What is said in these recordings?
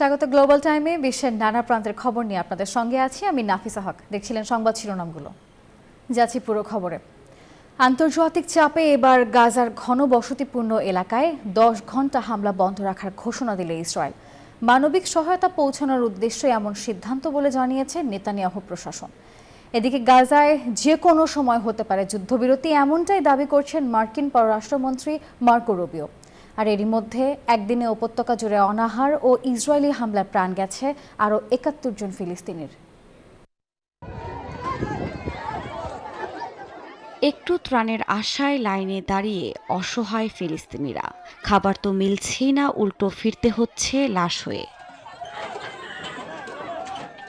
স্বাগত গ্লোবাল টাইমে। বিশ্বের নানা প্রান্তের খবর নিয়ে আপনাদের সঙ্গে আছি আমি নাফিসা হক। দেখছিলেন সংবাদ শিরোনামগুলো, যাচ্ছি পুরো খবরে। আন্তর্জাতিক চাপে এবার গাজার ঘনবসতিপূর্ণ এলাকায় 10 ঘন্টা হামলা বন্ধ রাখার ঘোষণা দিল ইসরায়েল। মানবিক সহায়তা পৌঁছানোর উদ্দেশ্যে এমন সিদ্ধান্ত বলে জানিয়েছে নেতানিয়াহু প্রশাসন। এদিকে গাজায় যে কোনো সময় হতে পারে যুদ্ধবিরতি, এমনটাই দাবি করছেন মার্কিন পররাষ্ট্রমন্ত্রী মার্কো রুবিও। আর এরই মধ্যে একদিনে উপত্যকা জুড়ে অনাহার ও ইসরায়েলি হামলায় প্রাণ গেছে আরও ৭১ জন ফিলিস্তিনির। একটু ত্রাণের আশায় লাইনে দাঁড়িয়ে অসহায় ফিলিস্তিনিরা। খাবার তো মিলছেই না, উল্টো ফিরতে হচ্ছে লাশ হয়ে।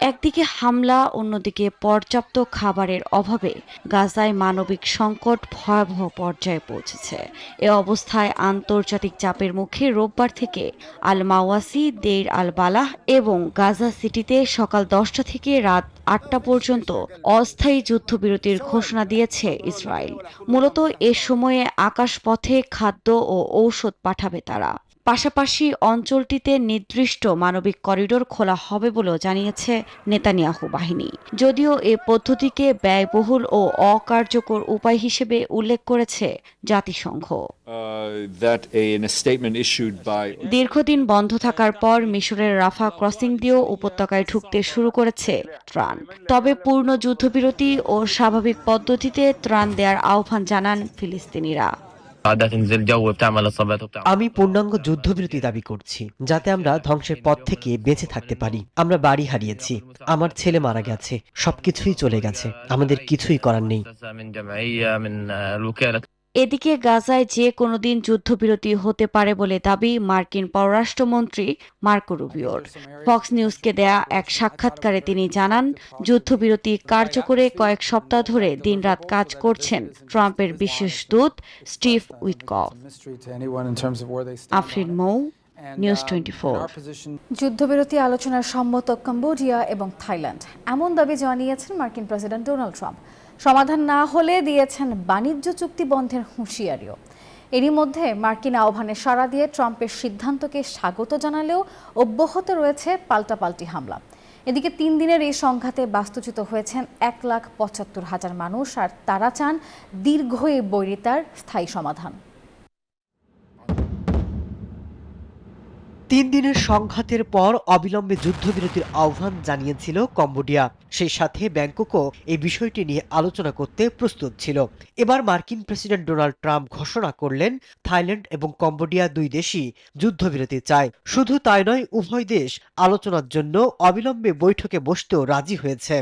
একদিকে হামলা, অন্যদিকে পর্যাপ্ত খাবারের অভাবে গাজায় মানবিক সংকট ভয়াবহ পর্যায়ে পৌঁছেছে। এ অবস্থায় আন্তর্জাতিক চাপের মুখে রোববার থেকে আল মাওয়াসি, দেইর আল বালাহ এবং গাজা সিটিতে সকাল 10টা থেকে রাত 8টা পর্যন্ত অস্থায়ী যুদ্ধবিরতির ঘোষণা দিয়েছে ইসরায়েল। মূলত এ সময়ে আকাশপথে খাদ্য ও ঔষধ পাঠাবে তারা। পাশাপাশি অঞ্চলটিতে নির্দিষ্ট মানবিক করিডোর খোলা হবে বলেও জানিয়েছে নেতানিয়াহু বাহিনী। যদিও এ পদ্ধতিকে ব্যয়বহুল ও অকার্যকর উপায় হিসেবে উল্লেখ করেছে জাতিসংঘ। দীর্ঘদিন বন্ধ থাকার পর মিশরের রাফা ক্রসিং দিয়েও উপত্যকায় ঢুকতে শুরু করেছে ত্রাণ। তবে পূর্ণ যুদ্ধবিরতি ও স্বাভাবিক পদ্ধতিতে ত্রাণ দেওয়ার আহ্বান জানান ফিলিস্তিনিরা। আমি পূর্ণাঙ্গ যুদ্ধবিরতি দাবি করছি, যাতে আমরা ধ্বংসের পথ থেকে বেঁচে থাকতে পারি। আমরা বাড়ি হারিয়েছি, আমার ছেলে মারা গেছে, সবকিছুই চলে গেছে, আমাদের কিছুই করার নেই। এদিকে গাজায় যে কোনো দিন যুদ্ধবিরতি হতে পারে বলে দাবি মার্কিন পররাষ্ট্রমন্ত্রী মার্কো রুবিওর। ফক্স নিউজকে দেয়া এক সাক্ষাৎকারে তিনি জানান, যুদ্ধবিরতি কার্যকরে কয়েক সপ্তাহ ধরে দিনরাত কাজ করছেন ট্রাম্পের বিশেষ দূত স্টিভ উইটকফ। আফরিন মৌ, নিউজ 24। যুদ্ধবিরতি আলোচনার সম্মত কম্বোডিয়া এবং থাইল্যান্ড, এমন দাবি জানিয়েছেন মার্কিন প্রেসিডেন্ট ডোনাল্ড ট্রাম্প। সমাধান না হলে দিয়েছেন বাণিজ্য চুক্তি বন্ধের হুঁশিয়ারিও। এরই মধ্যে মার্কিন আহ্বানে সাড়া দিয়ে ট্রাম্পের সিদ্ধান্তকে স্বাগত জানালেও অব্যাহত রয়েছে পাল্টাপাল্টি হামলা। এদিকে 3 দিনের এই সংঘাতে বাস্তুচ্যুত হয়েছেন 1,75,000 মানুষ, আর তারা চান দীর্ঘ এই বৈরিতার স্থায়ী সমাধান। 3 দিনের সংঘাতের পর অবিলম্বে যুদ্ধবিরতির আহ্বান জানিয়েছিল কম্বোডিয়া। সেই সাথে ব্যাংককও এই বিষয়টি নিয়ে আলোচনা করতে প্রস্তুত ছিল। এবার মার্কিন প্রেসিডেন্ট ডোনাল্ড ট্রাম্প ঘোষণা করলেন, থাইল্যান্ড এবং কম্বোডিয়া 2 দেশই যুদ্ধবিরতি চায়। শুধু তাই নয়, উভয় দেশ আলোচনার জন্য অবিলম্বে বৈঠকে বসতেও রাজি হয়েছে।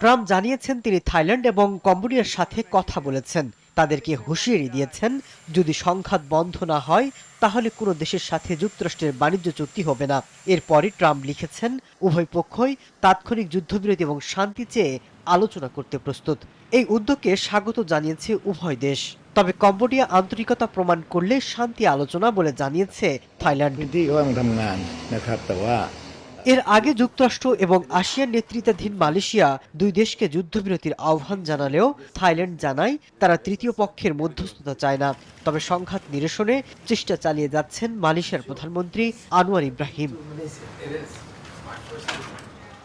ট্রাম্প জানিয়েছেন তিনি থাইল্যান্ড এবং কম্বোডিয়ার সাথে কথা বলেছেন, তাদেরকে হুঁশিয়ারি দিয়েছেন যদি সংঘাত বন্ধ না হয় তাহলে কোনো দেশের সাথে যুক্তরাষ্ট্রের বাণিজ্য চুক্তি হবে না। এরপরই ট্রাম্প লিখেছেন, উভয় পক্ষই তাৎক্ষণিক যুদ্ধবিরতি এবং শান্তি চেয়ে আলোচনা করতে প্রস্তুত। এই উদ্যোগকে স্বাগত জানিয়েছে উভয় দেশ। তবে কম্বোডিয়া আন্তরিকতা প্রমাণ করলে শান্তি আলোচনা বলে জানিয়েছে থাইল্যান্ড। এর আগে যুক্তরাষ্ট্র এবং আসিয়ান নেতৃত্বাধীন মালয়েশিয়া 2 দেশকে যুদ্ধবিরতির আহ্বান জানালেও থাইল্যান্ড জানায় তারা তৃতীয় পক্ষের মধ্যস্থতা চায় না। তবে সংঘাত নিরসনে চেষ্টা চালিয়ে যাচ্ছেন মালয়েশিয়ার প্রধানমন্ত্রী আনোয়ার ইব্রাহিম।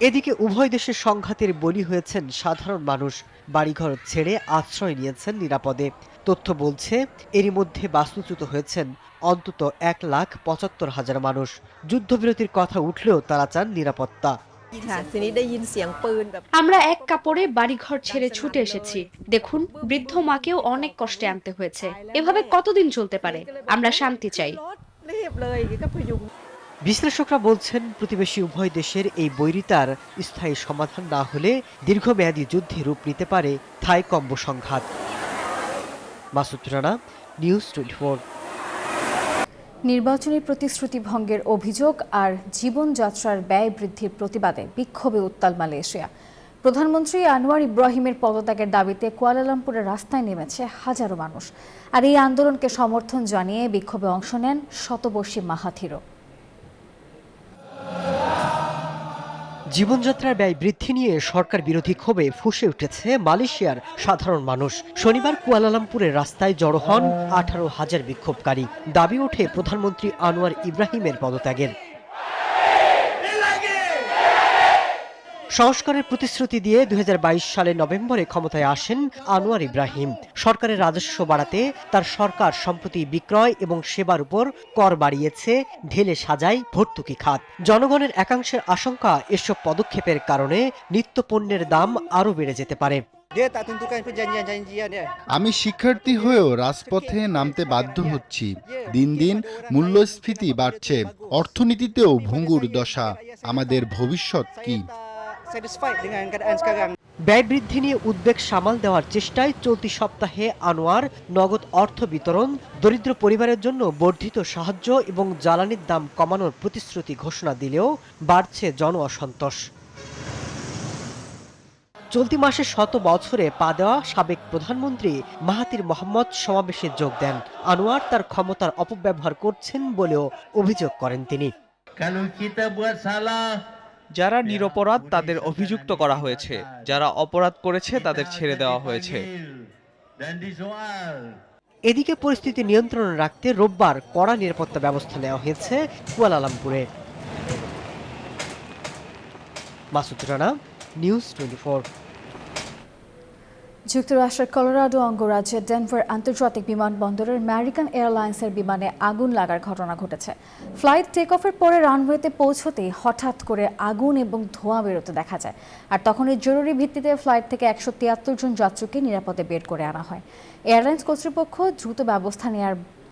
এদিকে উভয় দেশের সংঘাতের বলি হয়েছেন সাধারণ মানুষ। বাড়িঘর ছেড়ে আশ্রয় নিয়েছেন নিরাপদে। তথ্য বলছে, এরই মধ্যে বাস্তুচ্যুত হয়েছেন অন্তত 1,75,000 মানুষ। যুদ্ধবিরতির কথা উঠলেও তারা চান নিরাপত্তা। আমরা এক কাপড়ে বাড়িঘর ছেড়ে ছুটে এসেছি। দেখুন, বৃদ্ধ মাকেও অনেক কষ্টে আনতে হয়েছে। এভাবে কতদিন চলতে পারে? আমরা শান্তি চাই। বিশ্লেষকরা বলছেন, প্রতিবেশী উভয় দেশের এই বৈরিতার স্থায়ী সমাধান না হলে দীর্ঘমেয়াদী যুদ্ধে রূপ নিতে পারে থাই কম্বো সংঘাত। মাসুদ রানা, নিউজ 24। নির্বাচনী প্রতিশ্রুতি ভঙ্গের অভিযোগ আর জীবনযাত্রার ব্যয় বৃদ্ধির প্রতিবাদে বিক্ষোভে উত্তাল মালয়েশিয়া। প্রধানমন্ত্রী আনোয়ার ইব্রাহিমের পদত্যাগের দাবিতে কুয়ালালামপুরের রাস্তায় নেমেছে হাজারো মানুষ। আর এই আন্দোলনকে সমর্থন জানিয়ে বিক্ষোভে অংশ নেন শতবর্ষী মাহাথিরও। জীবনযাত্রার ব্যয় বৃদ্ধি নিয়ে সরকার বিরোধী ক্ষোভে ফুঁসে উঠেছে মালয়েশিয়ার সাধারণ মানুষ। শনিবার কুয়ালালামপুরের রাস্তায় জড়ো হন 18,000 বিক্ষোভকারী। দাবি ওঠে প্রধানমন্ত্রী আনোয়ার ইব্রাহিমের পদত্যাগের। সংস্কারের প্রতিশ্রুতি দিয়ে 2022 সালের নভেম্বরে ক্ষমতায় আসেন আনোয়ার ইব্রাহিম। সরকারের রাজস্ব বাড়াতে তার সরকার সম্প্রতি বিক্রয় এবং সেবার উপর কর বাড়িয়েছে, ঢেলে সাজায় ভর্তুকি খাত। জনগণের একাংশের আশঙ্কা এসব পদক্ষেপের কারণে নিত্যপণ্যের দাম আরও বেড়ে যেতে পারে। আমি শিক্ষার্থী হয়েও রাজপথে নামতে বাধ্য হচ্ছি। দিন দিন মূল্যস্ফীতি বাড়ছে, অর্থনীতিতেও ভঙ্গুর দশা। আমাদের ভবিষ্যৎ কি? ব্যয় বৃদ্ধি নিয়ে উদ্বেগ সামাল দেওয়ার চেষ্টায় চলতি সপ্তাহে আনোয়ার নগদ অর্থ বিতরণ, দরিদ্র পরিবারের জন্য বর্ধিত সাহায্য এবং জ্বালানির দাম কমানোর প্রতিশ্রুতি ঘোষণা দিলেও বাড়ছে জন অসন্তোষ। চলতি মাসে 100 বছরে পা দেওয়া সাবেক প্রধানমন্ত্রী মাহাথির মোহাম্মদ সমাবেশে যোগ দেন। আনোয়ার তার ক্ষমতার অপব্যবহার করছেন বলেও অভিযোগ করেন তিনি। যারা নিরপরাধ তাদের অভিযুক্ত করা হয়েছে, যারা অপরাধ করেছে তাদের ছেড়ে দেওয়া হয়েছে। এদিকে পরিস্থিতি নিয়ন্ত্রণে রাখতে রোববার কড়া নিরাপত্তা ব্যবস্থা নেওয়া হয়েছে কুয়ালালামপুরে। মাসুদ রানা, নিউজ 24। যুক্তরাষ্ট্রের কলোরাডো অঙ্গরাজ্যের ডেনভার আন্তর্জাতিক বিমানবন্দরের আমেরিকান এয়ারলাইন্সের বিমানে আগুন লাগার ঘটনা ঘটেছে। ফ্লাইট টেক অফের পরে রানওয়েতে পৌঁছতেই হঠাৎ করে আগুন এবং ধোঁয়া বেরোতে দেখা যায়। আর তখনই জরুরি ভিত্তিতে ফ্লাইট থেকে 173 জন যাত্রীকে নিরাপদে বের করে আনা হয়। এয়ারলাইন্স কর্তৃপক্ষ দ্রুত ব্যবস্থা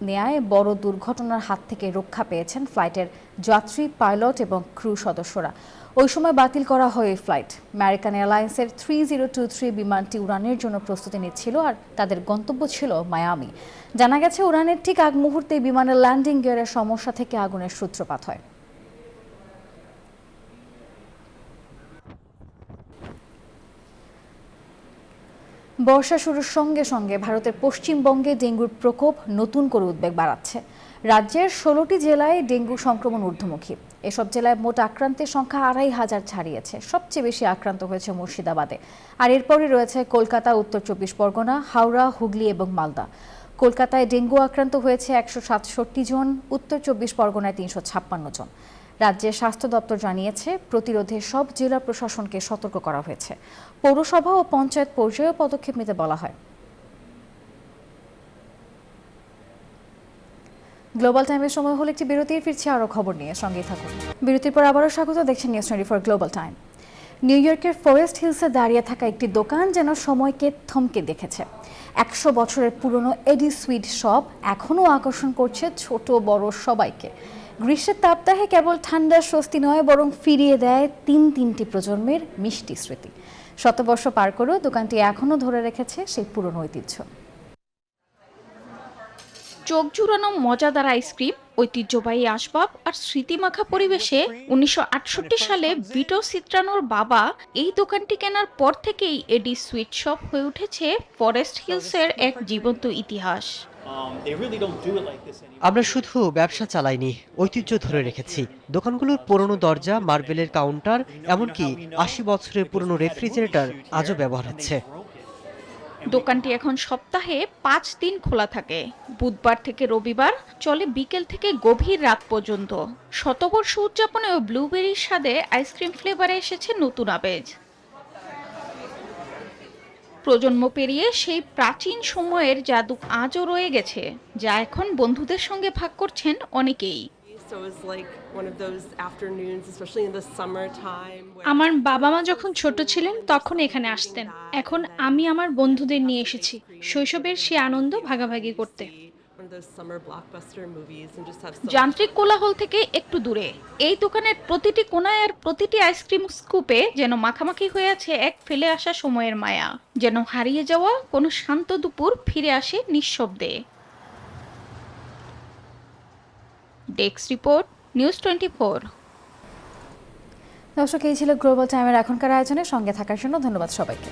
নেয়ায় বড় দুর্ঘটনার হাত থেকে রক্ষা পেয়েছেন ফ্লাইটের যাত্রী, পাইলট এবং ক্রু সদস্যরা। ওই সময় বাতিল করা হয় এই ফ্লাইট। আমেরিকান এয়ারলাইন্সের 3023 বিমানটি উড়ানের জন্য প্রস্তুতি নিচ্ছিল আর তাদের গন্তব্য ছিল মায়ামি। জানা গেছে উড়ানের ঠিক আগ মুহূর্তে বিমানের ল্যান্ডিং গিয়ারের সমস্যা থেকে আগুনের সূত্রপাত হয়। বর্ষা শুরুর সঙ্গে সঙ্গে ভারতের পশ্চিমবঙ্গে ডেঙ্গুর প্রকোপ নতুন করে উদ্বেগ বাড়াচ্ছে। রাজ্যের 16টি জেলায় ডেঙ্গু সংক্রমণ ঊর্ধ্বমুখী। এসব জেলায় মোট আক্রান্তের সংখ্যা 2500 ছাড়িয়েছে। সবচেয়ে বেশি আক্রান্ত হয়েছে মুর্শিদাবাদে, আর এরপরই রয়েছে কলকাতা, উত্তর 24 পরগনা, হাওড়া, হুগলি এবং মালদা। কলকাতায় ডেঙ্গু আক্রান্ত হয়েছে 167 জন, উত্তর 24 পরগনায় 356 জন। রাজ্যের স্বাস্থ্য দপ্তর জানিয়েছে প্রতিরোধে সব জেলা প্রশাসনকে সতর্ক করা হয়েছে। পৌরসভা ও পঞ্চায়েত পর্যায়েও পদক্ষেপ নিতে বলা হয়। গ্লোবাল টাইমের সময় হলো একটি বিরতির, ফিরছি আরও খবর নিয়ে, সঙ্গেই থাকুন। বিরতির পর আবারও স্বাগত, দেখছেন নিউজ 24 গ্লোবাল টাইম। নিউ ইয়র্কের ফরেস্ট হিলসে দাঁড়িয়ে থাকা একটি দোকান যেন সময়কে থমকে দেখেছে। 100 বছরের পুরনো এডি সুইট শপ এখনও আকর্ষণ করছে ছোট বড় সবাইকে। গ্রীষ্মের তাপদাহে কেবল ঠান্ডার স্বস্তি নয়, বরং ফিরিয়ে দেয় তিনটি প্রজন্মের মিষ্টি স্মৃতি। শতবর্ষ পার করেও দোকানটি এখনও ধরে রেখেছে সেই পুরনো ঐতিহ্য। চোখ জুড়ানো মজাদার আইসক্রিম, ঐতিহ্যবাহী আসবাব আর স্মৃতিমাখা পরিবেশে 1968 সালে ভিটো সিত্রানোর বাবা এই দোকানটি কেনার পর থেকেই এডি সুইট শপ হয়ে উঠেছে ফরেস্ট হিলসের এক জীবন্ত ইতিহাস। আমরা শুধু ব্যবসা চালাইনি, ঐতিহ্য ধরে রেখেছি। দোকানগুলোর পুরনো দরজা, মার্বেলের কাউন্টার, এমনকি 80 বছরের পুরনো রেফ্রিজারেটর আজও ব্যবহার হচ্ছে। দোকানটি এখন সপ্তাহে 5 দিন খোলা থাকে। বুধবার থেকে রবিবার চলে বিকেল থেকে গভীর রাত পর্যন্ত। শতবর্ষ উদযাপনে ও ব্লুবেরির স্বাদে আইসক্রিম ফ্লেভারে এসেছে নতুন আবেজ। প্রজন্ম পেরিয়ে সেই প্রাচীন সময়ের জাদু আজও রয়ে গেছে, যা এখন বন্ধুদের সঙ্গে ভাগ করছেন অনেকেই। আমার বাবা মা যখন ছোট ছিলেন তখন এখানে আসতেন। এখন আমি আমার বন্ধুদের নিয়ে এসেছি শৈশবের সে আনন্দ ভাগাভাগি করতে। যান্ত্রিক কোলাহল থেকে একটু দূরে এই দোকানের প্রতিটি কোনায় আর প্রতিটি আইসক্রিম স্কুপে যেন মাখামাখি হয়ে আছে এক ফেলে আসা সময়ের মায়া, যেন হারিয়ে যাওয়া কোনো শান্ত দুপুর ফিরে আসে নিঃশব্দে। Desk report, news 24। দর্শক, এই ছিল গ্লোবাল টাইমের এখনকার আয়োজনে। সঙ্গে থাকার জন্য ধন্যবাদ সবাইকে।